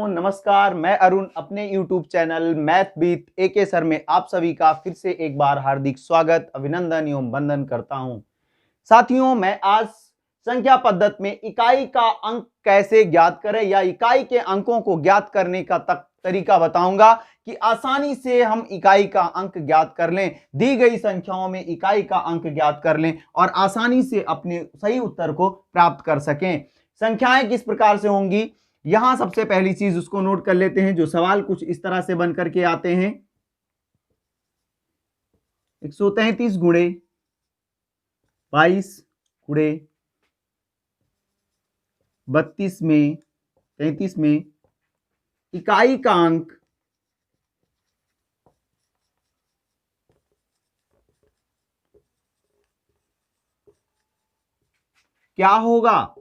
नमस्कार। मैं अरुण अपने YouTube channel math with AK sir में आप सभी का फिर से एक बार हार्दिक स्वागत, अभिनंदन एवं वंदन करता हूं। साथियों, मैं आज संख्या पद्धति में इकाई का अंक कैसे ज्ञात करें या इकाई के अंकों को ज्ञात करने का तरीका बताऊंगा कि आसानी से हम इकाई का अंक ज्ञात कर लें, दी गई संख्याओं में इकाई का अंक ज्ञात कर लें और आसानी से अपने सही उत्तर को प्राप्त कर सकें। संख्याएं किस प्रकार से होंगी, यहां सबसे पहली चीज उसको नोट कर लेते हैं। जो सवाल कुछ इस तरह से बन करके आते हैं, 133 गुणे 22 गुणे 32 में 33 में इकाई का अंक क्या होगा।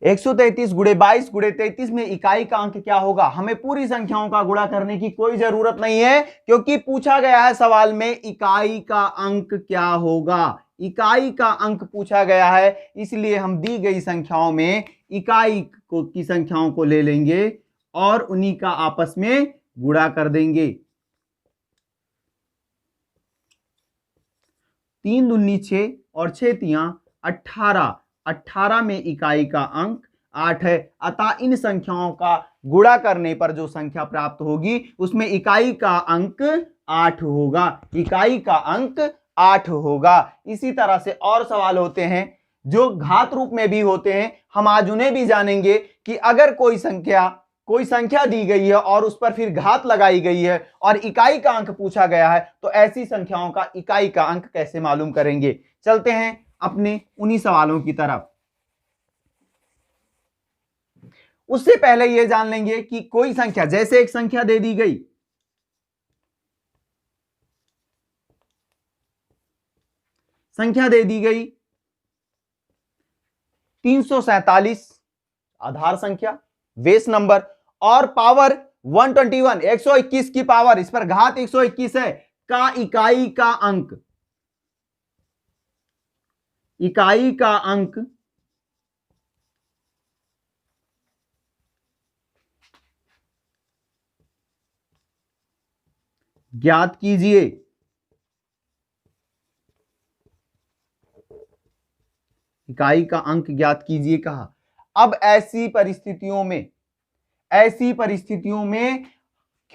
133 गुणे 22 गुणे 33 में इकाई का अंक क्या होगा। हमें पूरी संख्याओं का गुणा करने की कोई जरूरत नहीं है, क्योंकि पूछा गया है सवाल में इकाई का अंक क्या होगा। इकाई का अंक पूछा गया है, इसलिए हम दी गई संख्याओं में इकाई की संख्याओं को ले लेंगे और उन्हीं का आपस में गुणा कर देंगे। 3 दूनी 6 और 6 तियां 18। 18 में इकाई का अंक 8 है, अतः इन संख्याओं का गुणा करने पर जो संख्या प्राप्त होगी उसमें इकाई का अंक 8 होगा। इकाई का अंक 8 होगा। इसी तरह से और सवाल होते हैं जो घात रूप में भी होते हैं, हम आज उन्हें भी जानेंगे कि अगर कोई संख्या दी गई है और उस पर फिर घात लगाई गई है और इकाई का अंक पूछा गया है, तो ऐसी संख्याओं का इकाई का अंक कैसे मालूम करेंगे। चलते हैं अपने उन्हीं सवालों की तरफ। उससे पहले यह जान लेंगे कि कोई संख्या, जैसे एक संख्या दे दी गई, संख्या दे दी गई 347 आधार संख्या, बेस नंबर, और पावर 121 121 की पावर, इस पर घात 121 है, का इकाई का अंक ज्ञात कीजिए। इकाई का अंक ज्ञात कीजिए कहा। अब ऐसी परिस्थितियों में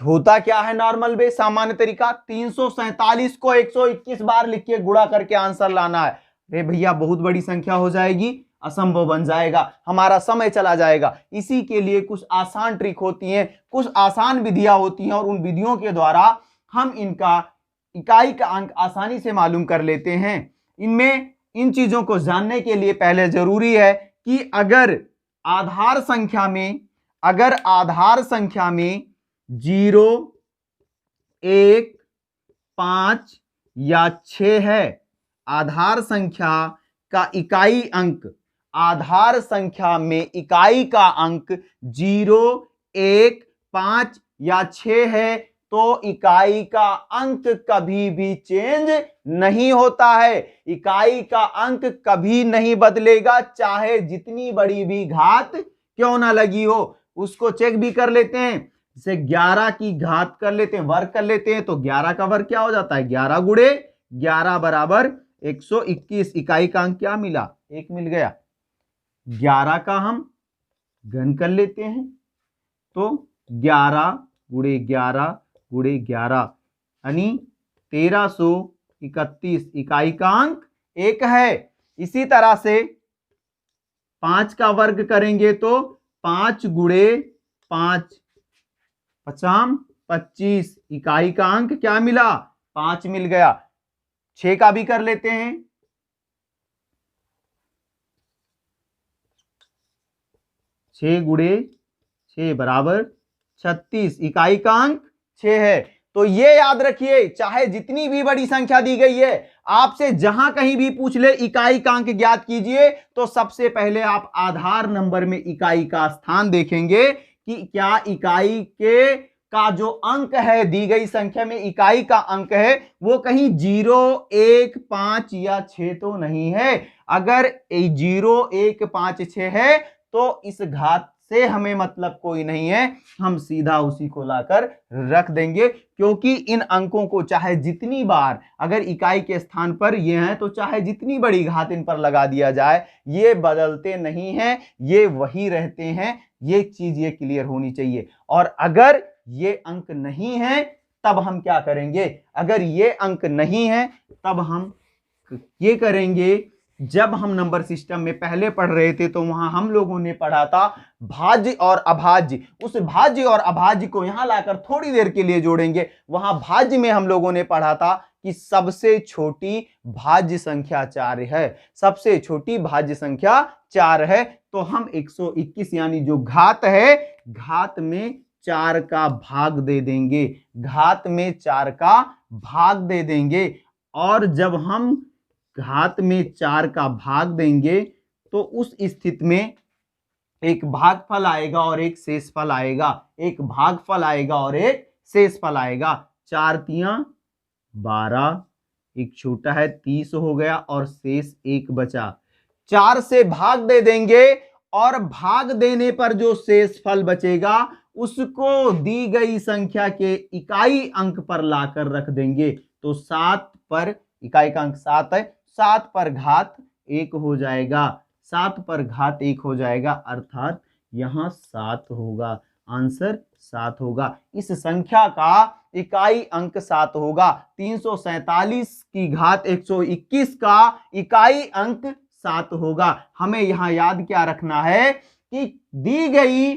होता क्या है, नॉर्मल वे सामान्य तरीका, 347 को 121 बार लिख के गुणा करके आंसर लाना है। अरे भैया, बहुत बड़ी संख्या हो जाएगी, असंभव बन जाएगा, हमारा समय चला जाएगा। इसी के लिए कुछ आसान ट्रिक होती हैं, कुछ आसान विधियां होती हैं, और उन विधियों के द्वारा हम इनका इकाई का अंक आसानी से मालूम कर लेते हैं। इन चीजों को जानने के लिए पहले जरूरी है कि अगर आधार संख्या में 0, 1, 5 या 6 है, आधार संख्या का इकाई अंक, आधार संख्या में इकाई का अंक 0, 1, 5 या 6 है, तो इकाई का अंक कभी भी चेंज नहीं होता है। इकाई का अंक कभी नहीं बदलेगा, चाहे जितनी बड़ी भी घात क्यों ना लगी हो। उसको चेक भी कर लेते हैं। जैसे 11 की घात कर लेते हैं, वर्ग कर लेते हैं, तो 11 का वर्ग क्या हो जाता है, 11 गुणे 11 बराबर 121। इकाई का अंक क्या मिला, 1 मिल गया। 11 का हम घन कर लेते हैं, तो 11 गुणे 11 गुणे 11 यानी 1331। इकाई का अंक 1 है। इसी तरह से 5 का वर्ग करेंगे तो 5 गुणे 5 5 25। इकाई का अंक क्या मिला, 5 मिल गया। 6 का भी कर लेते हैं, 6 गुणे 6 बराबर 36। इकाई का अंक 6 है। तो ये याद रखिए, चाहे जितनी भी बड़ी संख्या दी गई है, आपसे जहां कहीं भी पूछ ले इकाई का अंक ज्ञात कीजिए, तो सबसे पहले आप आधार नंबर में इकाई का स्थान देखेंगे कि क्या इकाई का जो अंक है, दी गई संख्या में इकाई का अंक है, वो कहीं 0, 1, 5 या 6 तो नहीं है। अगर 0, 1, 5, 6 है तो इस घात से हमें मतलब कोई नहीं है, हम सीधा उसी को लाकर रख देंगे, क्योंकि इन अंकों को चाहे जितनी बार अगर इकाई के स्थान पर ये हैं तो चाहे जितनी बड़ी घात इन पर लगा दिया जाए, ये बदलते नहीं हैं, ये वही रहते हैं। ये चीज ये क्लियर होनी चाहिए। और अगर ये अंक नहीं है तब हम क्या करेंगे? अगर ये अंक नहीं है तब हम ये करेंगे, जब हम नंबर सिस्टम में पहले पढ़ रहे थे तो वहां हम लोगों ने पढ़ा था भाज्य और अभाज्य। उस भाज्य और अभाज्य को यहां लाकर थोड़ी देर के लिए जोड़ेंगे। वहां भाज्य में हम लोगों ने पढ़ा था कि सबसे छोटी भाज्य संख्या 4 है, सबसे छोटी भाज्य संख्या 4 है। तो हम 121 यानी जो घात है, घात में 4 का भाग दे देंगे, घात में 4 का भाग दे देंगे। और जब हम घात में 4 का भाग देंगे तो उस स्थिति में एक भागफल आएगा और एक शेषफल आएगा, एक भागफल आएगा और एक शेषफल आएगा। 4 तियां 12, एक छोटा है 30 हो गया और शेष 1 बचा। 4 से भाग दे देंगे और भाग देने पर जो शेषफल बचेगा उसको दी गई संख्या के इकाई अंक पर लाकर रख देंगे। तो 7 पर, इकाई का अंक 7 है, 7 पर घात 1 हो जाएगा, 7 पर घात 1 हो जाएगा, अर्थात यहां 7 होगा, आंसर 7 होगा। इस संख्या का इकाई अंक 7 होगा। 347 की घात 121 का इकाई अंक 7 होगा। हमें यहां याद क्या रखना है कि दी गई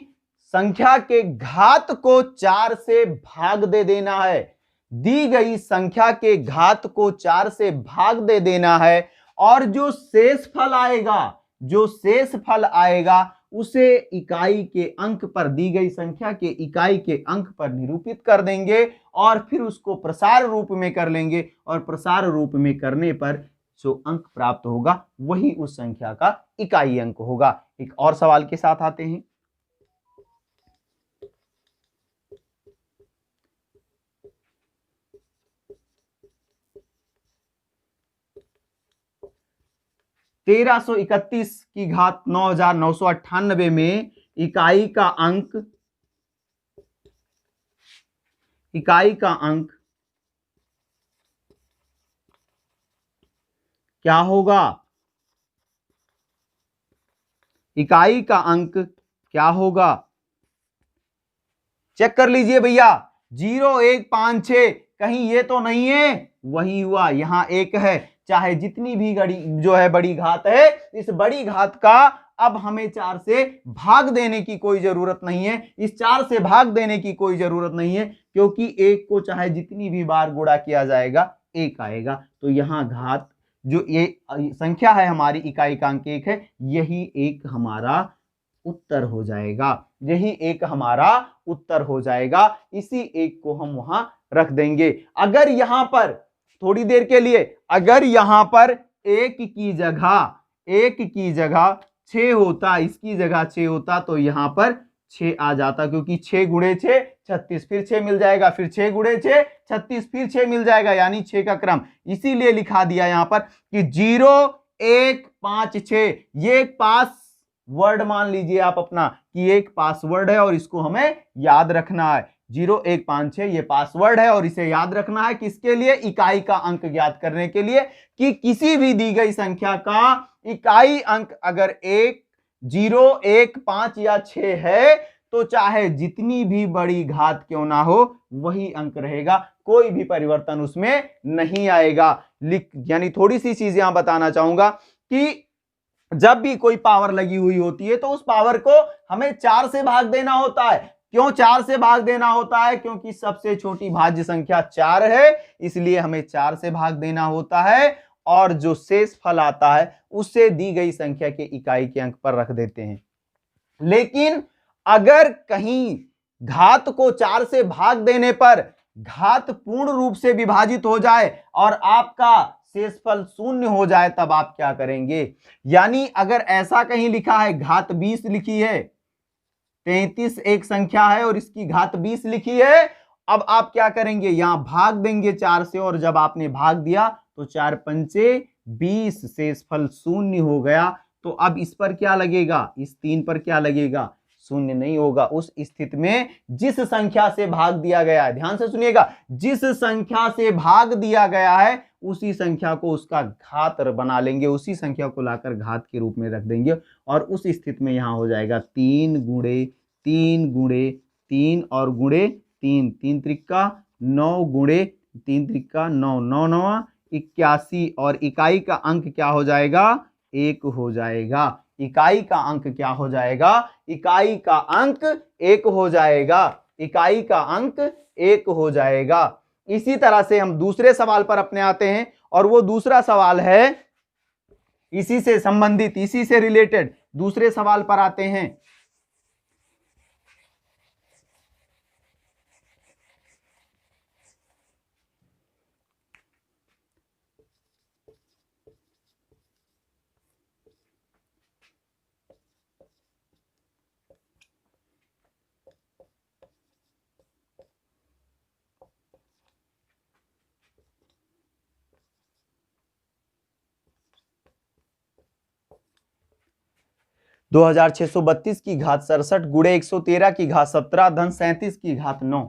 संख्या के घात को 4 से भाग दे देना है, दी गई संख्या के घात को 4 से भाग दे देना है, और जो शेषफल आएगा, जो शेषफल आएगा उसे इकाई के अंक पर, दी गई संख्या के इकाई के अंक पर निरूपित कर देंगे और फिर उसको प्रसार रूप में कर लेंगे, और प्रसार रूप में करने पर जो अंक प्राप्त होगा वही उस संख्या का इकाई अंक होगा। एक और सवाल के साथ आते हैं। तेरह सौ 31 की घात 9998 में इकाई का अंक, इकाई का अंक क्या होगा? इकाई का अंक क्या होगा? चेक कर लीजिए भैया। 0, 1, 5, 6 कहीं ये तो नहीं है, वही हुआ, यहां 1 है। चाहे जितनी भी जो है बड़ी घात है, इस बड़ी घात का अब हमें 4 से भाग देने की कोई जरूरत नहीं है, इस 4 से भाग देने की कोई जरूरत नहीं है, क्योंकि 1 को चाहे जितनी भी बार गुणा किया जाएगा 1 आएगा। तो यहां घात जो ये संख्या है हमारी, इकाई का अंक 1 है, यही एक हमारा उत्तर हो जाएगा, यही एक हमारा उत्तर हो जाएगा। इसी एक को हम वहां रख देंगे। अगर यहां पर थोड़ी देर के लिए, अगर यहां पर 1 की जगह 6 होता, इसकी जगह 6 होता, तो यहां पर 6 आ जाता, क्योंकि 6 गुणे 6 36, फिर 6 मिल जाएगा, फिर 6 गुणे 6 36, फिर 6 मिल जाएगा, यानी 6 का क्रम। इसीलिए लिखा दिया यहां पर कि 0, 1, 5, 6 ये पासवर्ड मान लीजिए आप अपना, कि एक पासवर्ड है और इसको हमें याद रखना है। 0, 1, 5, 6 ये पासवर्ड है और इसे याद रखना है किसके लिए? इकाई का अंक ज्ञात करने के लिए, कि किसी भी दी गई संख्या का इकाई अंक अगर 1, 0, 1, 5 या 6 है तो चाहे जितनी भी बड़ी घात क्यों ना हो वही अंक रहेगा, कोई भी परिवर्तन उसमें नहीं आएगा। यानी थोड़ी सी चीज यहां बताना चाहूंगा कि जब भी कोई पावर लगी हुई होती है तो उस पावर को हमें 4 से भाग देना होता है। क्यों 4 से भाग देना होता है? क्योंकि सबसे छोटी भाज्य संख्या 4 है, इसलिए हमें 4 से भाग देना होता है, और जो शेष फल आता है उससे दी गई संख्या के इकाई के अंक पर रख देते हैं। लेकिन अगर कहीं घात को 4 से भाग देने पर घात पूर्ण रूप से विभाजित हो जाए और आपका शेषफल 0 हो जाए, तब आप क्या करेंगे? यानी अगर ऐसा कहीं लिखा है, घात 20 लिखी है, 33 एक संख्या है और इसकी घात 20 लिखी है। अब आप क्या करेंगे, यहां भाग देंगे 4 से, और जब आपने भाग दिया तो 4 पंचे 20, शेषफल 0 हो गया। तो अब इस पर क्या लगेगा, इस 3 पर क्या लगेगा, 0 नहीं होगा। उस स्थिति में जिस संख्या से भाग दिया गया है, ध्यान से सुनिएगा, जिस संख्या से भाग दिया गया है उसी संख्या को उसका घात बना लेंगे, उसी संख्या को लाकर घात के रूप में रख देंगे, और उस स्थिति में यहां हो जाएगा 3 गुणे 3 गुणे 3 और गुणे 3, 3 त्रिका 9 गुणे 3 त्रिका 9, 9 9 81, और इकाई का अंक क्या हो जाएगा, 1 हो जाएगा। इकाई का अंक क्या हो जाएगा, इकाई का अंक 1 हो जाएगा, इकाई का अंक 1 हो जाएगा। इसी तरह से हम दूसरे सवाल पर अपने आते हैं, और वो दूसरा सवाल है इसी से संबंधित, इसी से रिलेटेड दूसरे सवाल पर आते हैं। दो 2632 की घात 67 गुणे 113 की घात 17 धन 37 की घात 9।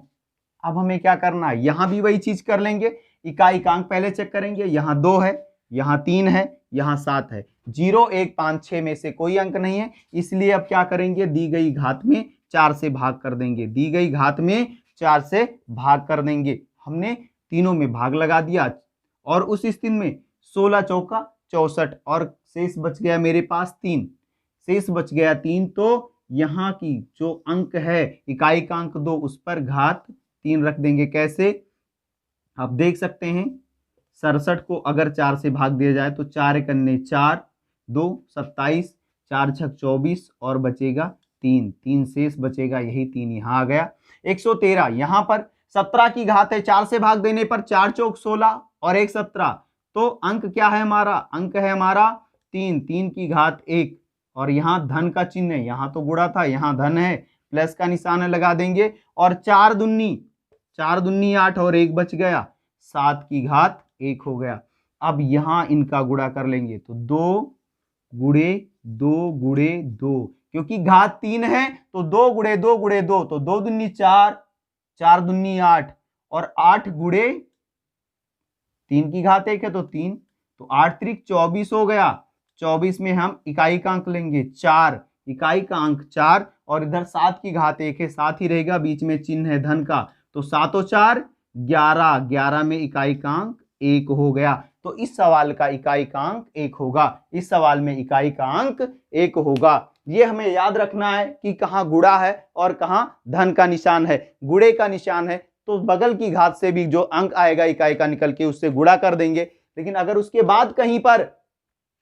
अब हमें क्या करना है, यहां भी वही चीज कर लेंगे। इकाई का अंक पहले चेक करेंगे, यहां 2 है, यहां 3 है, यहां 7 है। 0 1 5 6 में से कोई अंक नहीं है, इसलिए अब क्या करेंगे, दी गई घात में 4 से भाग कर देंगे, दी गई घात में 4 से भाग कर देंगे। हमने तीनों में भाग लगा दिया, और उस स्थिति में 16 चौका 64, और शेष बच गया मेरे पास 3, शेष बच गया 3। तो यहाँ की जो अंक है, इकाई का अंक 2, उस पर घात 3 रख देंगे। कैसे, आप देख सकते हैं 67 को अगर 4 से भाग दिया जाए तो 4 एकन्ने 4, 2 27, 4 छक 24, और बचेगा 3, 3 शेष बचेगा, यही 3 यहाँ आ गया। 113 यहाँ पर 17 की घात है, 4 से भाग देने पर 4 चौक 16 और 1 17, तो अंक क्या है हमारा, अंक है हमारा 3, 3 की घात 1, और यहाँ धन का चिन्ह है, यहाँ तो गुणा था, यहाँ धन है, प्लस का निशान लगा देंगे, और 4 दूनी 8 और 1 बच गया, 7 की घात 1 हो गया। अब यहाँ इनका गुणा कर लेंगे तो 2 गुणे 2 गुणे 2, क्योंकि घात 3 है तो 2 गुणे 2 गुणे 2, तो 2 दूनी 4, 4 दूनी 8, और 8 गुणे 3 की घात 1 है तो 3, तो 8 त्रिक 24 हो गया। 24 में हम इकाई का अंक लेंगे 4, इकाई का अंक 4, और इधर 7 की घात 1 है, 7 ही रहेगा, बीच में चिन्ह है धन का, तो 7 और 4 11, 11 में इकाई का अंक 1 हो गया। तो इस सवाल का इकाई का अंक 1 होगा, इस सवाल में इकाई का अंक 1 होगा। ये हमें याद रखना है कि कहाँ गुणा है और कहाँ धन का निशान है। गुणे का निशान है तो बगल की घात से भी जो अंक आएगा इकाई का निकल के उससे गुणा कर देंगे, लेकिन अगर उसके बाद कहीं पर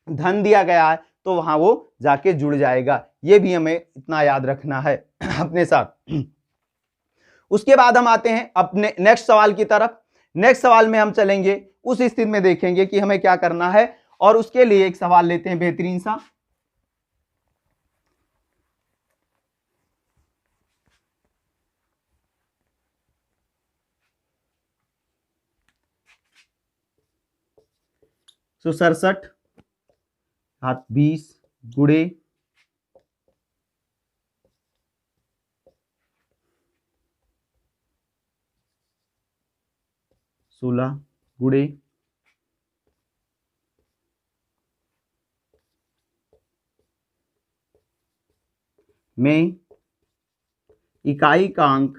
धन दिया गया है तो वहां वो जाके जुड़ जाएगा। ये भी हमें इतना याद रखना है अपने साथ। उसके बाद हम आते हैं अपने नेक्स्ट सवाल की तरफ। नेक्स्ट सवाल में हम चलेंगे, उस स्थिति में देखेंगे कि हमें क्या करना है, और उसके लिए एक सवाल लेते हैं बेहतरीन सा। तो 67 घात 20 गुणे 16 गुणे में इकाई का अंक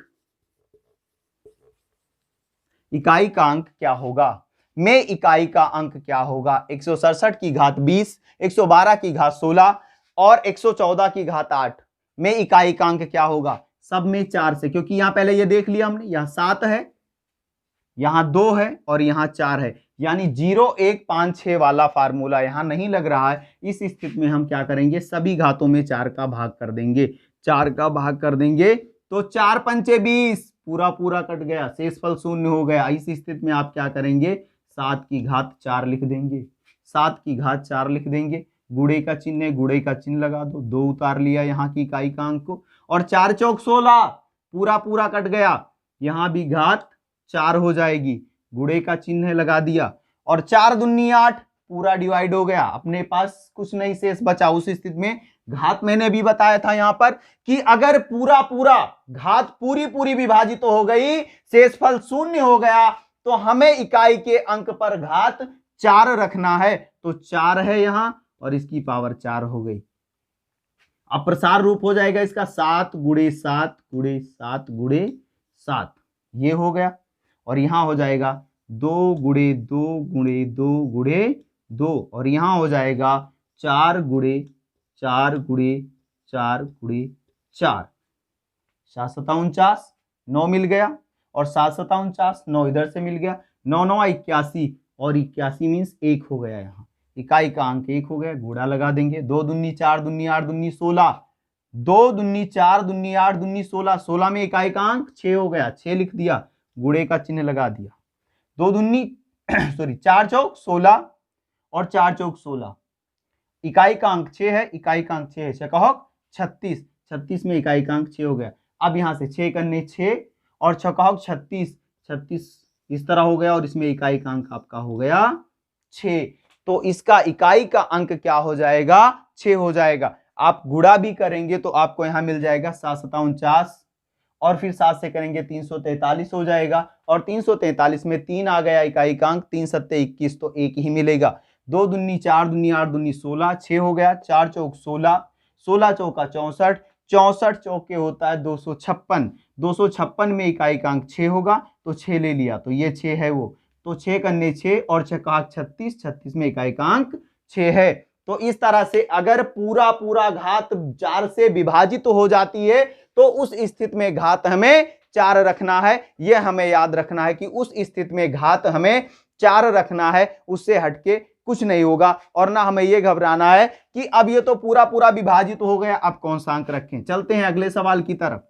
क्या होगा, में इकाई का अंक क्या होगा। 167 की घात 20, 112 की घात 16 और 114 की घात 8 में इकाई का अंक क्या होगा। सब में 4 से, क्योंकि यहां पहले ये देख लिया हमने, यहां 7 है, यहां 2 है और यहां 4 है, यानी 0 1 5 6 वाला फार्मूला यहां नहीं लग रहा है। इस स्थिति में हम क्या करेंगे, सभी घातों में 4 का भाग कर देंगे, 4 का भाग कर देंगे तो 4 पंचे 20, पूरा पूरा कट गया, शेषफल 0 हो गया। इस स्थिति में आप क्या करेंगे, 7 की घात 4 लिख देंगे, 7 की घात 4 लिख देंगे। गुणे का चिन्ह है, गुणे का चिन्ह लगा दो, 2 उतार लिया यहाँ की इकाई का अंक को, और 4 चौक 16, पूरा पूरा कट गया, यहाँ भी घात 4 हो जाएगी, गुणे का चिन्ह लगा दिया, और 4 दूनी 8, पूरा डिवाइड हो गया, अपने पास कुछ नहीं शेष बचा। उस स्थिति में घात मैंने भी बताया था यहां पर कि अगर पूरा पूरा घात पूरी पूरी विभाजित हो गई, शेषफल शून्य हो गया, तो हमें इकाई के अंक पर घात 4 रखना है। तो 4 है यहां और इसकी पावर 4 हो गई। अब प्रसार रूप हो जाएगा इसका 7 गुणे 7 गुणे 7 गुणे 7, ये हो गया, और यहां हो जाएगा 2 गुणे 2 गुणे 2 गुणे 2, और यहां हो जाएगा 4 गुणे 4 गुणे 4 गुणे 4, 7 7 49, 9 मिल गया, और 7 7 49, 9 इधर से मिल गया, 9 9 81, और 81 मीन्स 1 हो गया, यहाँ इकाई का अंक 1 हो गया, गुणा लगा देंगे, 2 दूनी 4 दूनी 8 दूनी 16, 2 दूनी 4 दूनी 8 दूनी 16, 16 में इकाई का अंक 6 हो गया, 6 लिख दिया, गुणे का चिन्ह लगा दिया, 2 दूनी 4 चौक 16 और 4 चौक 16, इकाई का अंक 6 है, इकाई का अंक 6 है, 6 कहो 36, 36 में इकाई का अंक 6 हो गया। अब यहां से 6 करने 6 और 6 कहो 36, 36 इस तरह हो गया, और इसमें इकाई का अंक आपका हो गया 6। तो इसका इकाई का अंक क्या हो जाएगा, 6 हो जाएगा। आप गुणा भी करेंगे तो आपको यहां मिल जाएगा 7 7 49, और फिर 7 से करेंगे 343 हो जाएगा, और 343 में 3 आ गया इकाई का अंक, 3 7 21, तो 1 ही मिलेगा। 2 दूनी 4 दूनी 8 दूनी 16, 6 हो गया, 4 चौक 16, 16 चौका 64, 64 चौके होता है 256, 256 में इकाई का अंक 6 होगा, तो 6 ले लिया, तो ये 6 है वो, तो 6 करने 6 और 6 कहा 36, 36 में इकाई का अंक 6 है। तो इस तरह से अगर पूरा पूरा घात 4 से विभाजित हो जाती है, तो उस स्थिति में घात हमें 4 रखना है। यह हमें याद रखना है कि उस स्थिति में घात हमें 4 रखना है, उससे हटके कुछ नहीं होगा। और ना हमें यह घबराना है कि अब ये तो पूरा पूरा विभाजित हो गया, अब कौन सा अंक रखें। चलते हैं अगले सवाल की तरफ।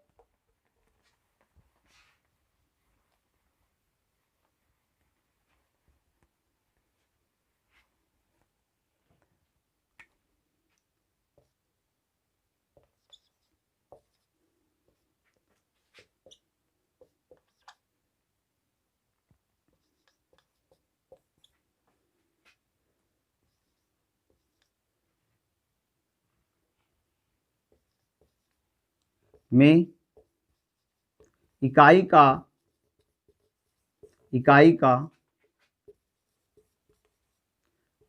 में इकाई का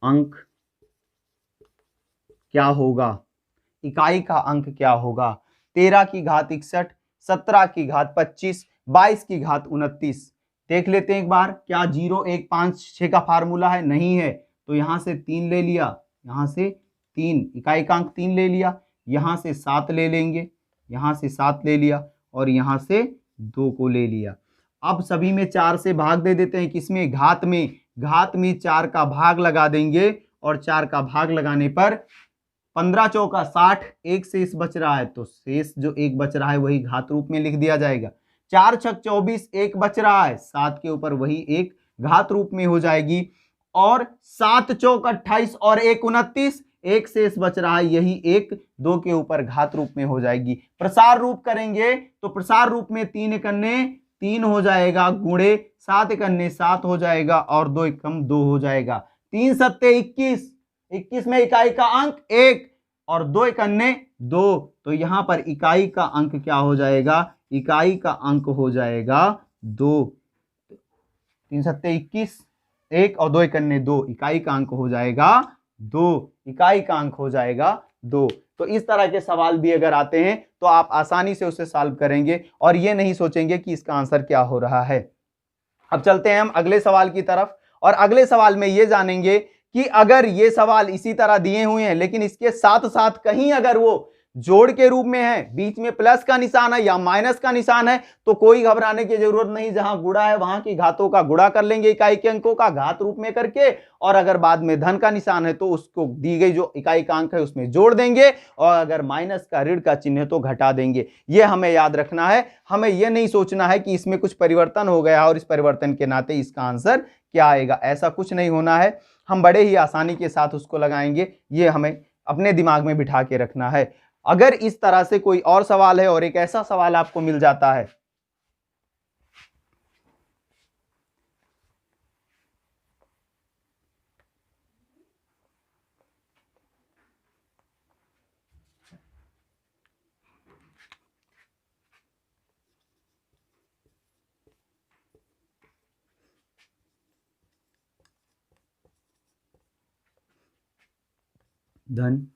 अंक क्या होगा, इकाई का अंक क्या होगा। 13 की घात 61, 17 की घात 25, 22 की घात 29। देख लेते हैं एक बार, क्या 0 1 5 6 का फार्मूला है, नहीं है, तो यहां से 3 ले लिया, यहां से 3 इकाई का अंक 3 ले लिया, यहां से 7 ले लेंगे, यहां से 7 ले लिया, और यहां से 2 को ले लिया। अब सभी में 4 से भाग दे देते हैं, किसमें, घात में 4 का भाग लगा देंगे, और 4 का भाग लगाने पर 15 चौका 60, एक शेष बच रहा है, तो शेष जो एक बच रहा है वही घात रूप में लिख दिया जाएगा। 4 छक 24, एक बच रहा है, 7 के ऊपर वही एक घात रूप में हो जाएगी, और 7 चौक 28 और 1 29, एक शेष बच रहा है, यही एक 2 के ऊपर घात रूप में हो जाएगी। प्रसार रूप करेंगे तो प्रसार रूप में 3 एकन्ने 3 हो जाएगा, गुणे 7 एकन्ने 7 हो जाएगा, और 2 एकम 2 हो जाएगा। 3 सत्ते 21, 21 में इकाई का अंक 1 और 2 एकन्ने 2, तो यहां पर इकाई का अंक क्या हो जाएगा, इकाई का अंक हो जाएगा 2। 3 सत्ते 21, 1 और 2 एकन्ने 2, इकाई का अंक हो जाएगा 2, इकाई का अंक हो जाएगा 2। तो इस तरह के सवाल भी अगर आते हैं तो आप आसानी से उसे सॉल्व करेंगे और ये नहीं सोचेंगे कि इसका आंसर क्या हो रहा है। अब चलते हैं हम अगले सवाल की तरफ, और अगले सवाल में ये जानेंगे कि अगर ये सवाल इसी तरह दिए हुए हैं लेकिन इसके साथ साथ कहीं अगर वो जोड़ के रूप में है, बीच में प्लस का निशान है या माइनस का निशान है, तो कोई घबराने की जरूरत नहीं। जहां गुणा है वहां की घातों का गुणा कर लेंगे इकाई के अंकों का घात रूप में करके, और अगर बाद में धन का निशान है तो उसको दी गई जो इकाई का अंक है उसमें जोड़ देंगे, और अगर माइनस का ऋण का चिन्ह है तो घटा देंगे। यह हमें याद रखना है। हमें यह नहीं सोचना है कि इसमें कुछ परिवर्तन हो गया और इस परिवर्तन के नाते इसका आंसर क्या आएगा, ऐसा कुछ नहीं होना है। हम बड़े ही आसानी के साथ उसको लगाएंगे। ये हमें अपने दिमाग में बिठा के रखना है। अगर इस तरह से कोई और सवाल है और एक ऐसा सवाल आपको मिल जाता है धन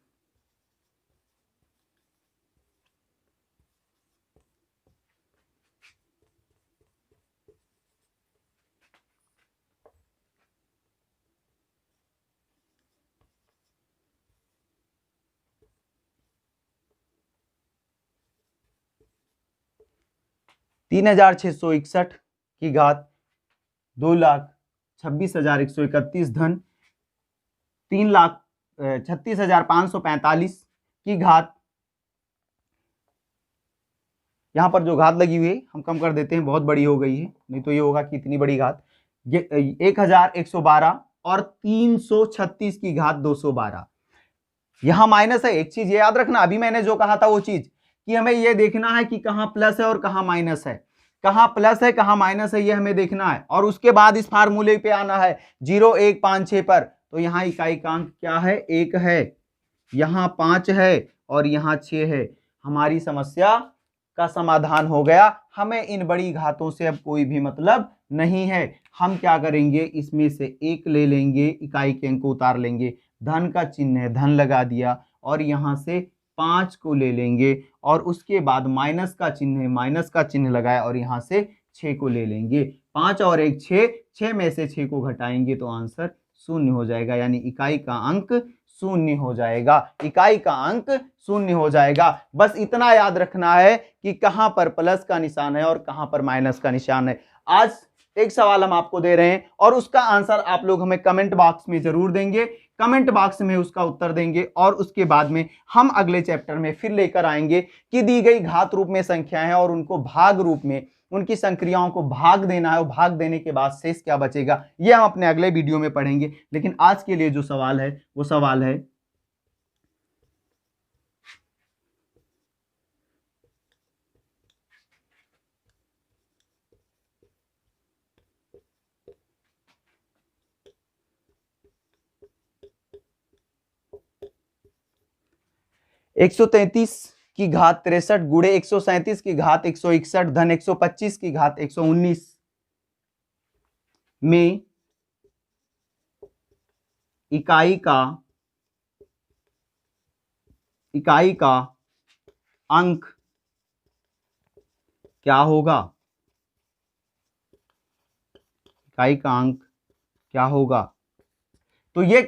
3661 की घात 2,26,131 धन 3,36,545 की घात, यहां पर जो घात लगी हुई है हम कम कर देते हैं, बहुत बड़ी हो गई है, नहीं तो ये होगा कि इतनी बड़ी घात, 1,112 और 336 की घात 212। यहां माइनस है। एक चीज ये याद रखना, अभी मैंने जो कहा था वो चीज कि हमें ये देखना है कि कहां प्लस है और कहां माइनस है, कहां प्लस है कहां माइनस है, ये हमें देखना है। और उसके बाद इस फार्मूले पे आना है 0, 1, 5, 6 पर। तो यहां इकाई का अंक क्या है? 1 है, यहां 5 है और यहां 6 है। हमारी समस्या का समाधान हो गया। हमें इन बड़ी घातों से अब कोई भी मतलब नहीं है। हम क्या करेंगे, इसमें से एक ले लेंगे, इकाई के अंक को उतार लेंगे, धन का चिन्ह है, धन लगा दिया, और यहां से 5 को ले लेंगे और उसके बाद माइनस का चिन्ह है, माइनस का चिन्ह लगाया और यहां से 6 को ले लेंगे। 5 और 1 6, 6 में से 6 को घटाएंगे तो आंसर 0 हो जाएगा, यानी इकाई का अंक 0 हो जाएगा, इकाई का अंक 0 हो जाएगा। बस इतना याद रखना है कि कहां पर प्लस का निशान है और कहां पर माइनस का निशान है। आज एक सवाल हम आपको दे रहे हैं और उसका आंसर आप लोग हमें कमेंट बॉक्स में जरूर देंगे, कमेंट बॉक्स में उसका उत्तर देंगे और उसके बाद में हम अगले चैप्टर में फिर लेकर आएंगे कि दी गई घात रूप में संख्याएं हैं और उनको भाग रूप में, उनकी संक्रियाओं को भाग देना है और भाग देने के बाद शेष क्या बचेगा, ये हम अपने अगले वीडियो में पढ़ेंगे। लेकिन आज के लिए जो सवाल है वो सवाल है एक 133 की घात 63 गुणे 137 की घात 161 धन 125 की घात 119 में इकाई का अंक क्या होगा? इकाई का अंक क्या होगा? तो ये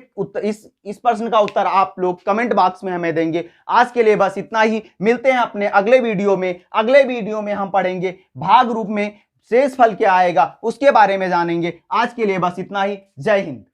इस प्रश्न का उत्तर आप लोग कमेंट बॉक्स में हमें देंगे। आज के लिए बस इतना ही, मिलते हैं अपने अगले वीडियो में। अगले वीडियो में हम पढ़ेंगे भाग रूप में शेषफल क्या आएगा, उसके बारे में जानेंगे। आज के लिए बस इतना ही। जय हिंद।